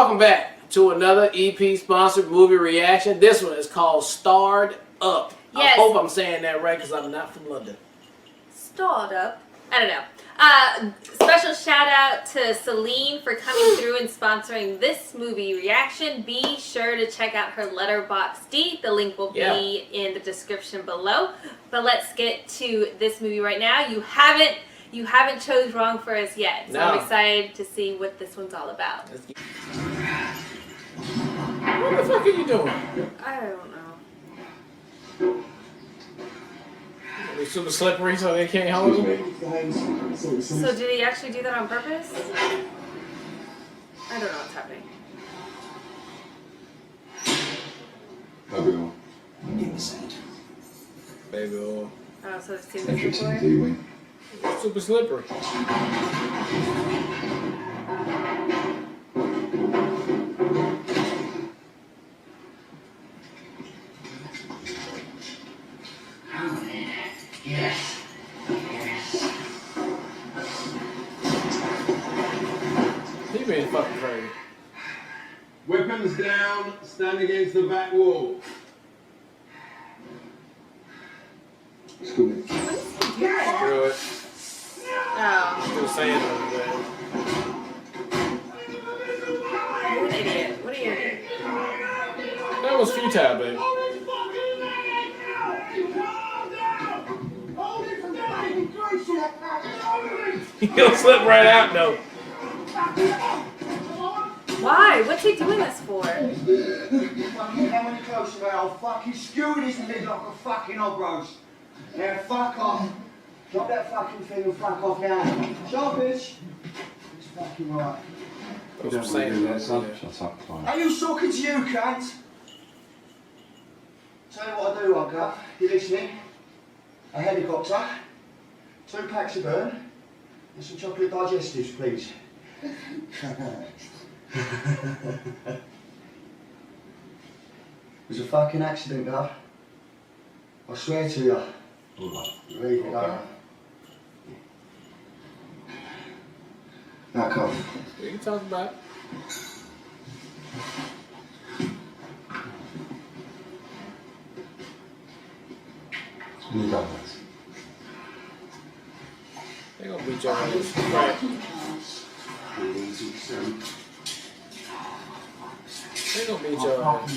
Welcome back to another EP sponsored movie reaction. This one is called Starred Up. Yes. I hope I'm saying that right because I'm not from London. Starred Up. I don't know. Special shout out to Selin for coming through and sponsoring this movie reaction. Be sure to check out her letterboxd. The link will be in the description below. But let's get to this movie right now. You haven't chose wrong for us yet, so I'm excited to see what this one's all about. What the fuck are you doing? I don't know. It's super slippery so they can't hold me. So did he actually do that on purpose? I don't know what's happening. Baby oil. Baby oil. Oh, so it's too Extra before? TD. It's super slippery. Yes. He being fucking crazy. Weapons down, stand against the back wall. Excuse me. Screw it. Oh. Still saying that. You're an idiot. What are you doing? That was futile, baby. He'll slip right out, though. Why? What's he doing this for? Fucking how many close to I'll fucking skew this lid like a fucking hog roast. Yeah, fuck off. Drop that fucking thing and fuck off now. Shut bitch. It's fucking right. That's what I'm saying. Shut up, fine. Are you talking to you, cunt? Tell you what I do, Wonka. You listening? A helicopter, 2 packs of burn, and some chocolate digestives, please. It was a fucking accident, Gov. I swear to you. Leave it over. Now come. We can talk about it. You got this. They're gonna beat your ass. Right. They're gonna beat your ass.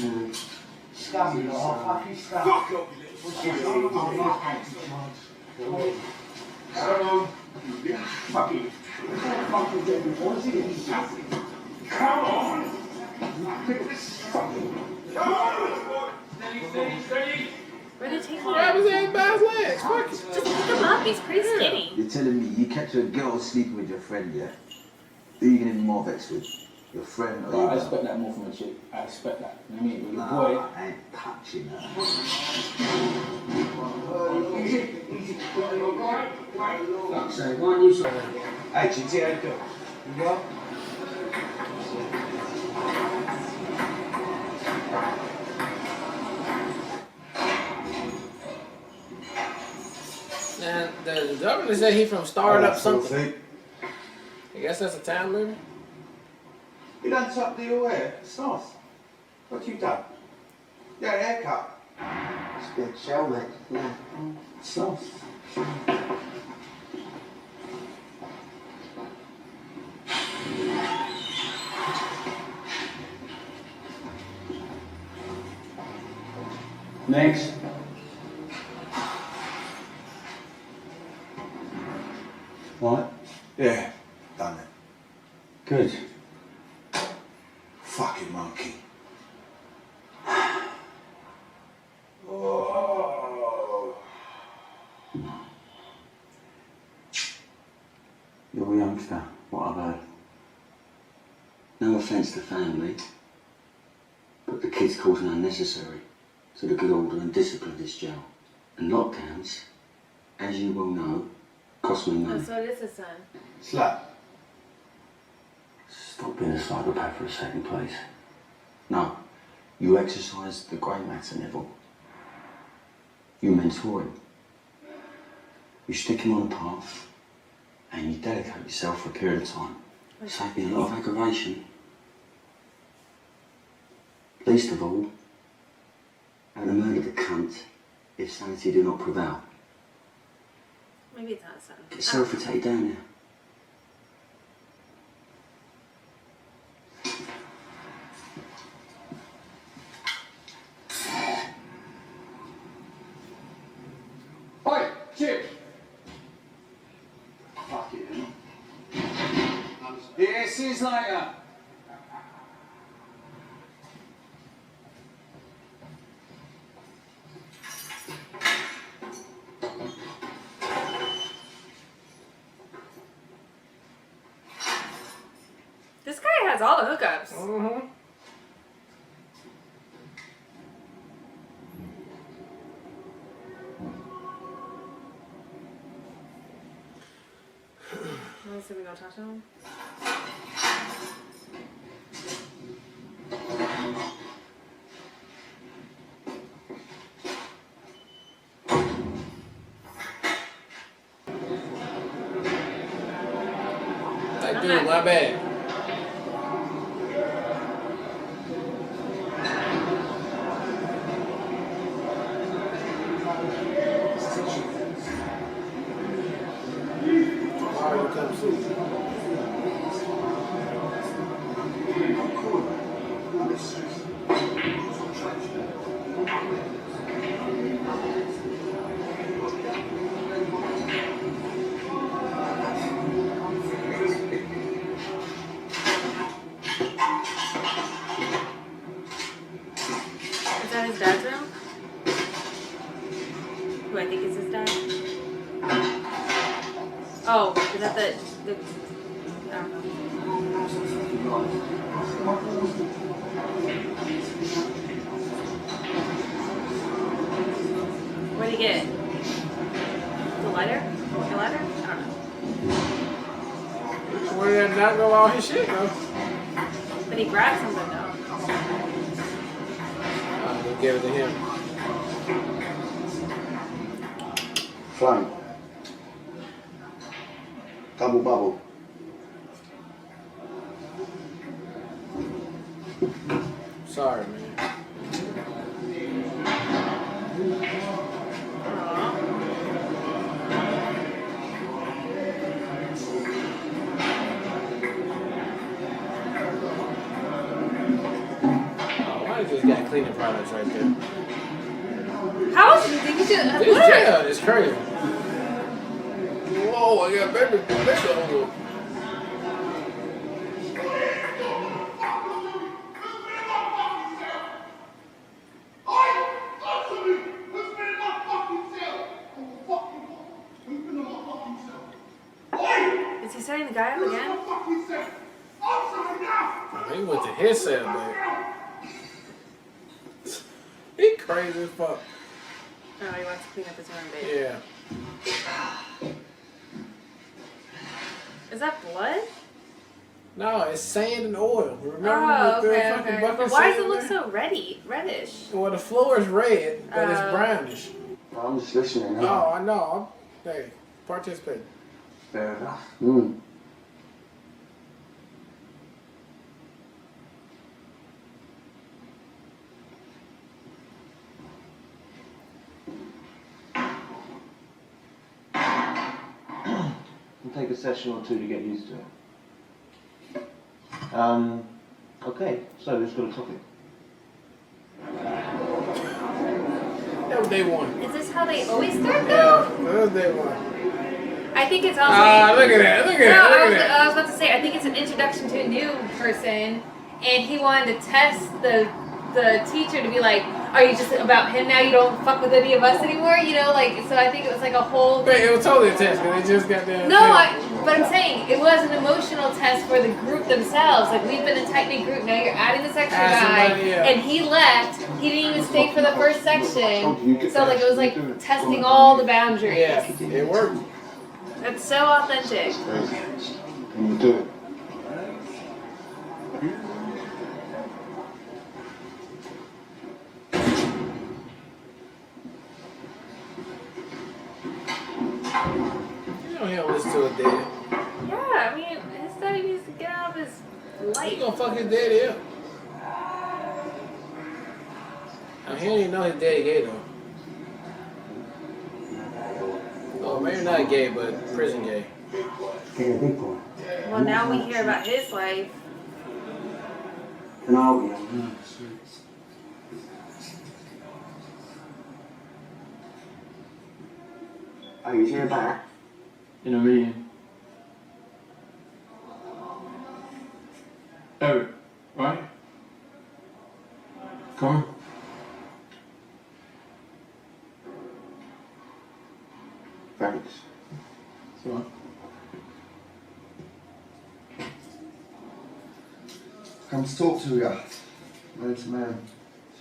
Scummy, like, I'll fucking scum. Fuck up, you little fucking. Come on! Steady. Where did he take him? Grab his ass by his legs. Fuck it. Just pick him up. He's pretty skinny. You're telling me you catch a girl sleeping with your friend, yeah? Who are you gonna be more vexed with? Your friend or your I girl? expect that more from a chick. I expect that. You know what I mean? But your Nah, boy. I ain't touching her. Fuck's sake, why aren't you so... Hey, Chinty, how you doing? You what? Now, the governor said he from Starred Up something. I guess that's a town movie. You done something to your hair? It's nice. What you done? You had a haircut. It's a good show, mate. Yeah. It's nice. Next. What? Yeah, done it. Good. Fucking monkey. Oh. You're a youngster. What have I? No offence to family, but the kids causing unnecessary to the good order and discipline of this jail. And lockdowns, as you well know, cost me Oh, money. so it is his son. Slut. Stop being a psychopath for a second, please. No, you exercise the grey matter, Neville. You mentor him. You stick him on a path, and you dedicate yourself for a period of time. Save me a lot of aggravation. Least of all, and to murder the cunt if sanity do not prevail. Maybe it's not son. Get Sophie, take it down here. Oi, Chip! Fuck it, yeah, see you later. This guy has all the hookups. Mm-hmm. Let's see if we go talk to him. Like, dude, my bad. Mario comes through. Is that his dad's room? Who I think is his dad? Oh, is that the I don't know. What did he get? The lighter? The lighter? I don't know. Where did that not go all his shit, though? But he grabbed something though. We'll give it to him. Frank. Double bubble. Sorry, man. Just got cleaning products right there. How else do you think you should have This put it? jail is crazy. Whoa, I got baby over. Is he setting the guy up again? He went to his cell, man. He crazy as fuck. Oh, he wants to clean up his room, babe. Yeah. Is that blood? No, it's sand and oil. Remember Oh, the okay, fucking okay. bucket But of why sand does it look there? so reddish? Well, the floor is red, but it's Oh. brownish. I'm just listening. Oh, I know. Hey, participate. Fair enough. It'll take a session or two to get used to it. Okay, so let's go to topic. That was day one. Is this how they always start Yeah, though? that was day one. I think it's also. Look at that. Look at No, that. Look I at was, that. I was about to say, I think it's an introduction to a new person, and he wanted to test the teacher to be like, are you just about him now? You don't fuck with any of us anymore? You know, like, so I think it was like a whole. Wait, it was totally a test, because they just got there. No, but I'm saying it was an emotional test for the group themselves. Like, we've been a tight-knit group, now you're adding this extra Add guy, somebody, yeah. and he left. He didn't even stay for the first section. So, like, it was like testing all the boundaries. Yeah, it worked. That's so authentic. Can you do it? You know he don't listen to his daddy. Yeah, I mean, his daddy needs to get out of his He life. gonna fuck his daddy up. He didn't even know his daddy gay though. Oh, maybe not gay, but prison gay. Get a big boy. Well, now we hear about his life. Can I help you? Oh, you hear back? In a meeting. Eric, right? Come on. Thanks. It's all right. Come to talk to you. Man to man.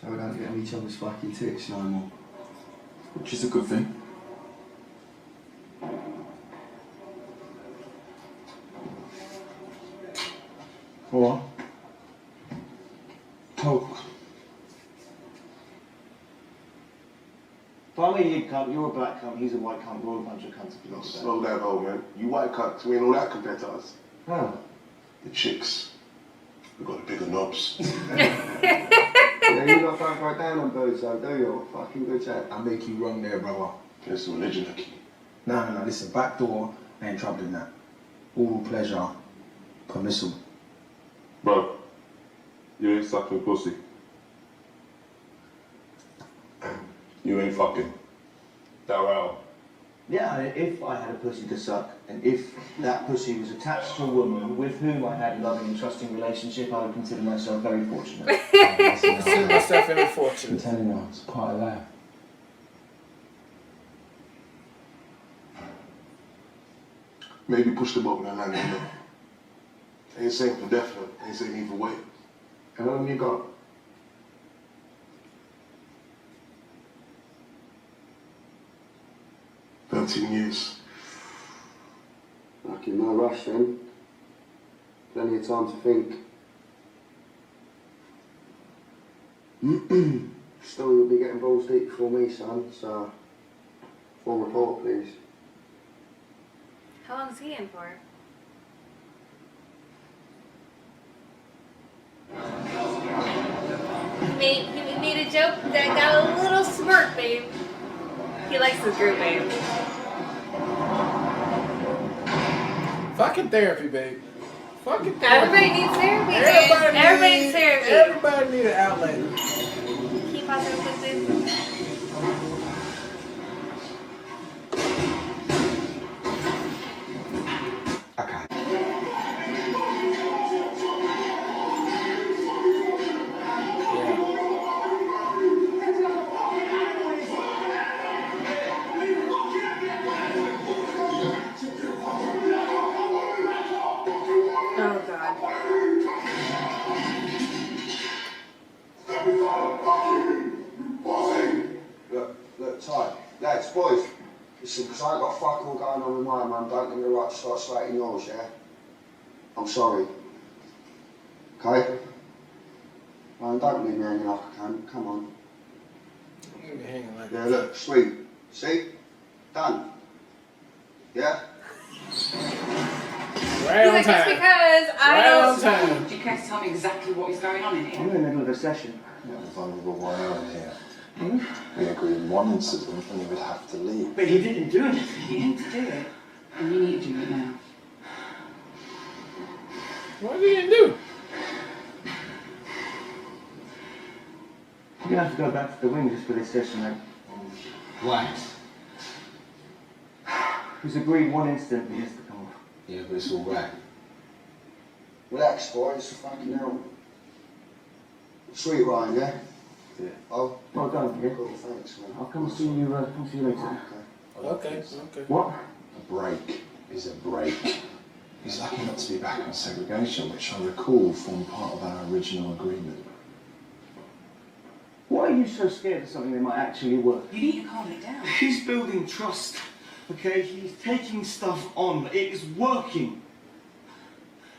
So we don't get on each other's fucking tits no more. Which is a good thing. What? Talk. If I'm a you cunt, you're a black cunt, he's a white cunt, we're all a bunch of cunts. No, slow down, old man. You white cunts, we ain't all that compared to us. Oh. The chicks. We got the bigger knobs. Yeah, you lot don't go down on birds though, do you? Fucking good chat. I make you wrong there, brother. There's some religion, the key. No, listen, back door, ain't trouble in that. All pleasure, permissible. Bro, you ain't sucking pussy. You ain't fucking. Darrell. Yeah, if I had a pussy to suck, and if that pussy was attached to a woman with whom I had a loving and trusting relationship, I would consider myself very fortunate. Consider myself very I'm fortunate. telling you, it's part of life. Maybe push the button and land in there. Ain't saying for definite, ain't saying either way. How long you got? $13 Fucking no rush then. Plenty of time to think. Still, you'll be getting balls deep before me, son, so full report, please. How long's he in for? He made a joke that got a little smirk, babe. He likes his group, babe. Fucking therapy, babe. Fucking therapy. Everybody needs therapy, babe. Everybody needs therapy. Everybody needs an outlet. Keep positive, babe. Okay. Oh, God. Look, tight. Lads, boys, listen, because I ain't got fuck all going on with my mum, don't give me the right to start slating yours, yeah? I'm sorry. Okay? Man, don't leave me hanging like a cunt, come on. I'm gonna be hanging like Yeah, that. look, sweet. See? Done. Yeah? Right on He's like, just time. because I Right on don't... time. Do you care to tell me exactly what is going on in here? I'm in the middle of a session. You're the vulnerable one out here. We agreed one incident and he would have to leave. But he didn't do anything. You need to do it, and you need to do it now. What did he do? You're gonna have to go back to the wing just for this session, mate. Why? It was agreed one instant he has to come off. Yeah, but it's all right. Relax, boys, fucking hell. Sweet Ryan, yeah? Yeah. Oh, Well done, yeah? cool, thanks, man. I'll come see you later. Okay, okay. What? A break is a break. He's lucky not to be back on segregation, which I recall formed part of our original agreement. Why are you so scared of something that might actually work? You need to calm it down. He's building trust, okay? He's taking stuff on. It is working.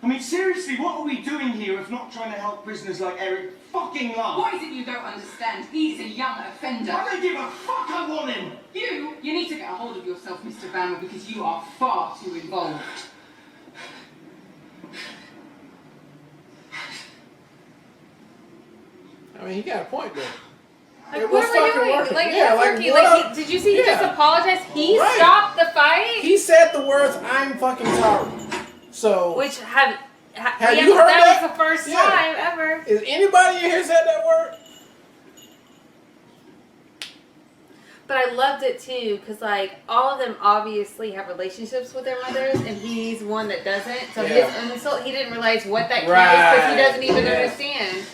I mean, seriously, what are we doing here if not trying to help prisoners like Eric fucking Love? What is it you don't understand? He's a young offender. I don't give a fuck, I want him! You need to get a hold of yourself, Mr. Bammer, because you are far too involved. I mean, he got a point there. Like, It what was are we fucking doing? working. Like, Yeah, it's like, working. what Like, up? did you see he Yeah. just apologized? He Right. stopped the fight. He said the words, "I'm fucking sorry." So, Which have yeah, you heard that? that? Was the first Yeah. time ever. Is anybody in here said that word? But I loved it too, because like all of them obviously have relationships with their mothers, and he's one that doesn't. So Yeah. his insult, he didn't realize what that Right. carries because he doesn't even Yeah. understand.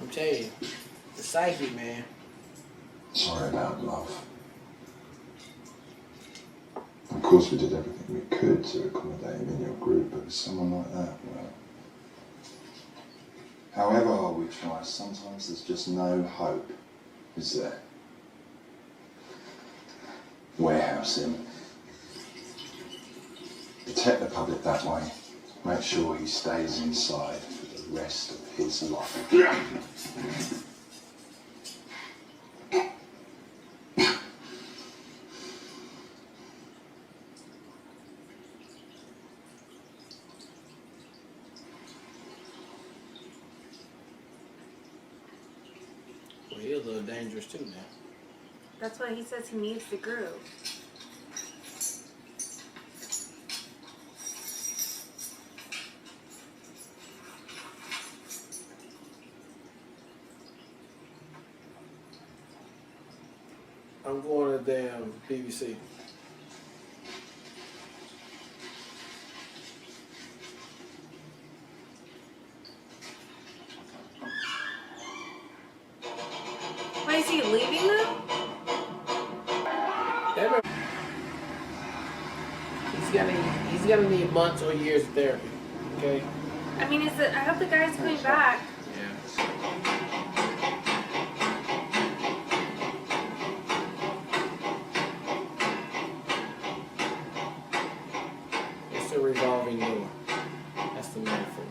I'm telling you, the psyche, man. Sorry about love. Of course, we did everything we could to accommodate him in your group, but with someone like that, well. However hard we try, sometimes there's just no hope, is there? Warehouse him. Protect the public that way. Make sure he stays inside for the rest of his life. Well, he's a little dangerous too now. That's why he says he needs the groove. I'm going to damn BBC. Why is he leaving them? He's gonna need months or years of therapy. Okay. I mean, I hope the guy's coming back. It's a revolving door. That's the metaphor.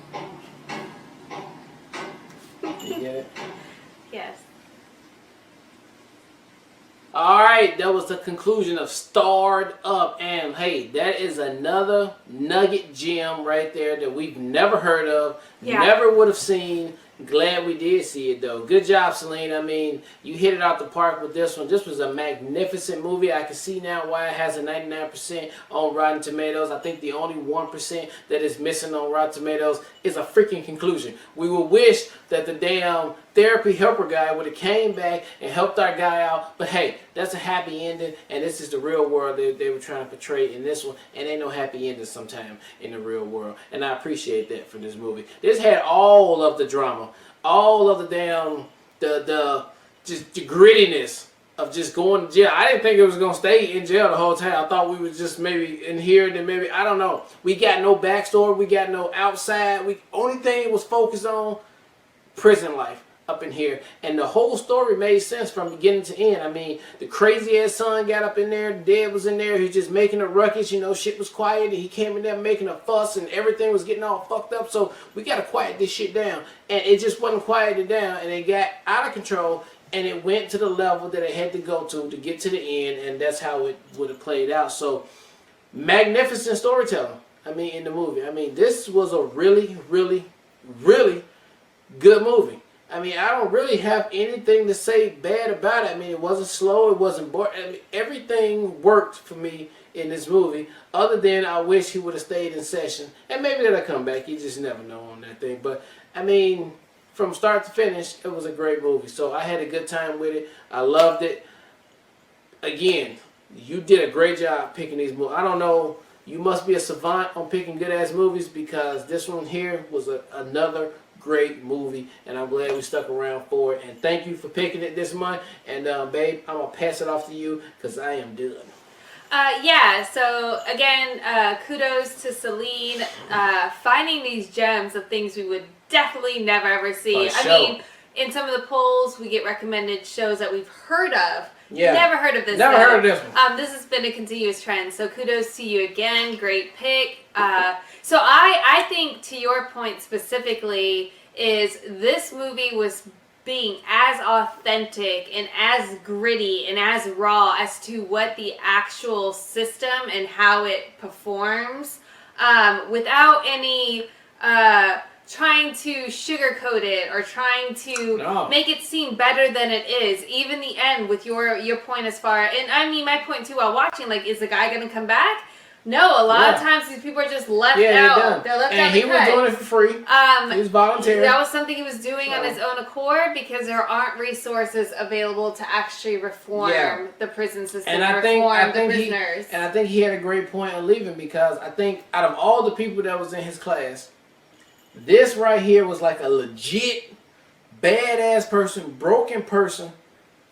You get it? Yes. Alright, that was the conclusion of Starred Up. And hey, that is another nugget gem right there that we've never heard of, never would have seen. Glad we did see it though. Good job, Selin. I mean, you hit it out the park with this one. This was a magnificent movie. I can see now why it has a 99% on Rotten Tomatoes. I think the only 1% that is missing on Rotten Tomatoes is a freaking conclusion. We will wish that the damn therapy helper guy would have came back and helped our guy out. But hey, that's a happy ending, and this is the real world they were trying to portray in this one. And ain't no happy ending sometime in the real world. And I appreciate that for this movie. This had all of the drama, all of the damn just the grittiness of just going to jail. I didn't think it was gonna stay in jail the whole time. I thought we was just maybe in here and then maybe, I don't know. We got no backstory. We got no outside. Only thing was focused on prison life up in here, and the whole story made sense from beginning to end. I mean, the crazy ass son got up in there, the dad was in there, he was just making a ruckus, you know, shit was quiet, and he came in there making a fuss, and everything was getting all fucked up, so we gotta quiet this shit down, and it just wasn't quieted down, and it got out of control, and it went to the level that it had to go to get to the end, and that's how it would have played out. So, magnificent storytelling, I mean, in the movie. I mean, this was a really, really, really good movie. I mean, I don't really have anything to say bad about it. I mean, it wasn't slow, it wasn't boring. I mean, everything worked for me in this movie, other than I wish he would have stayed in session. And maybe that'll come back. You just never know on that thing. But, I mean, from start to finish, it was a great movie. So I had a good time with it. I loved it. Again, you did a great job picking these movies. I don't know. You must be a savant on picking good-ass movies, because this one here was another great movie, and I'm glad we stuck around for it. And thank you for picking it this month. And babe, I'm gonna pass it off to you because I am done. Yeah, so again, kudos to Selin finding these gems of things we would definitely never ever see. I mean, in some of the polls, we get recommended shows that we've heard of. Yeah. Never heard of this. Never heard of this one. This has been a continuous trend, so kudos to you again. Great pick. So I think, to your point specifically, is this movie was being as authentic and as gritty and as raw as to what the actual system and how it performs, without any trying to sugarcoat it or trying to No. make it seem better than it is. Even the end with your point as far, and I mean my point too while watching, like, is the guy gonna come back? No, a lot of times these people are just left out. They're left out. And he was doing it for free. He was volunteering. That was something he was doing on his own accord because there aren't resources available to actually reform the prison system, and I think he had a great point on leaving, because I think out of all the people that was in his class, this right here was like a legit badass person, broken person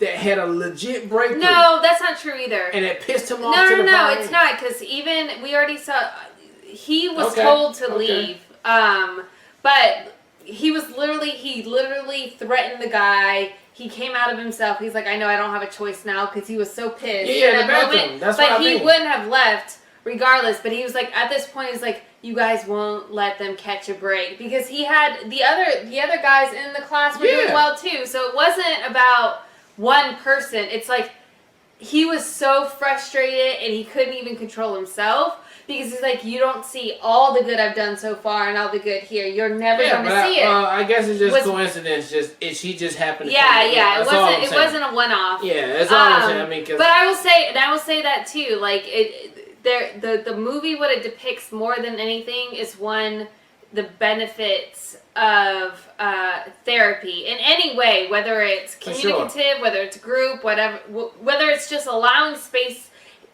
that had a legit breakthrough. No, that's not true either. And it pissed him off. No, it's not, because even we already saw he was told to leave, but he literally threatened the guy. He came out of himself. He's like, I know I don't have a choice now, because he was so pissed. Yeah, in the bathroom. That's what I mean. But he wouldn't have left regardless. But he was like, at this point, he's like, you guys won't let them catch a break, because he had the other guys in the class were doing well too. So it wasn't about one person. It's like he was so frustrated and he couldn't even control himself, because he's like, you don't see all the good I've done so far and all the good here. You're never going to see it. I guess it's just coincidence. She just happened to it wasn't a one-off. Yeah, that's all I'm saying. I mean, but I will say that too. Like the movie, what it depicts more than anything is the benefits of therapy in any way, whether it's communicative, whether it's group, whatever, whether it's just allowing space.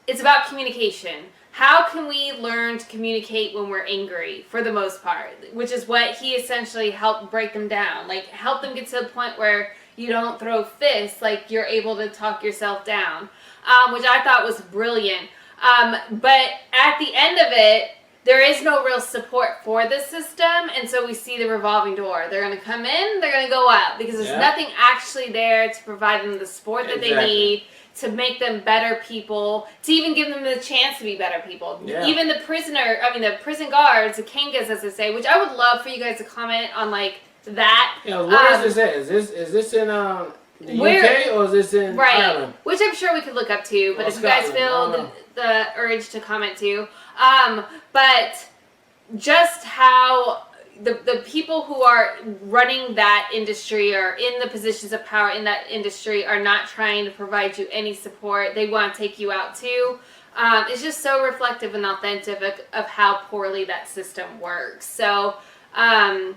It's about communication. How can we learn to communicate when we're angry, for the most part, which is what he essentially helped break them down, like help them get to the point where you don't throw fists, like you're able to talk yourself down, which I thought was brilliant. But at the end of it, there is no real support for the system, and so we see the revolving door. They're going to come in, they're going to go out, because there's nothing actually there to provide them the support that they need, to make them better people, to even give them the chance to be better people. Yeah. Even the prison guards, the Kangas, as they say, which I would love for you guys to comment on, like, that. Yeah, where is this at? Is this in the UK, or is this in Ireland? Which I'm sure we could look up too, but if you guys feel the urge to comment too. But just how the people who are running that industry or in the positions of power in that industry are not trying to provide you any support. They want to take you out too. It's just so reflective and authentic of how poorly that system works. So I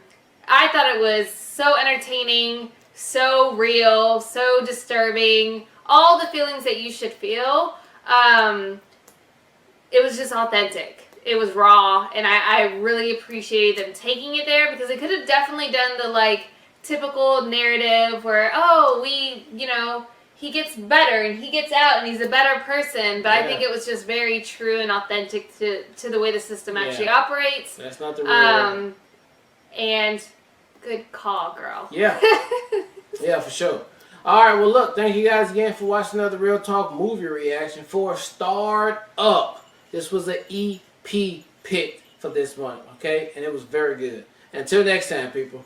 thought it was so entertaining, so real, so disturbing, all the feelings that you should feel. It was just authentic. It was raw, and I really appreciated them taking it there, because they could have definitely done the, like, typical narrative where, he gets better and he gets out and he's a better person, but I think it was just very true and authentic to the way the system actually operates. That's not the real and good call, girl. Yeah. Yeah, for sure. Alright, well look, thank you guys again for watching another Real Talk movie reaction for Starred Up. This was an EP pick for this month, okay? And it was very good. Until next time, people.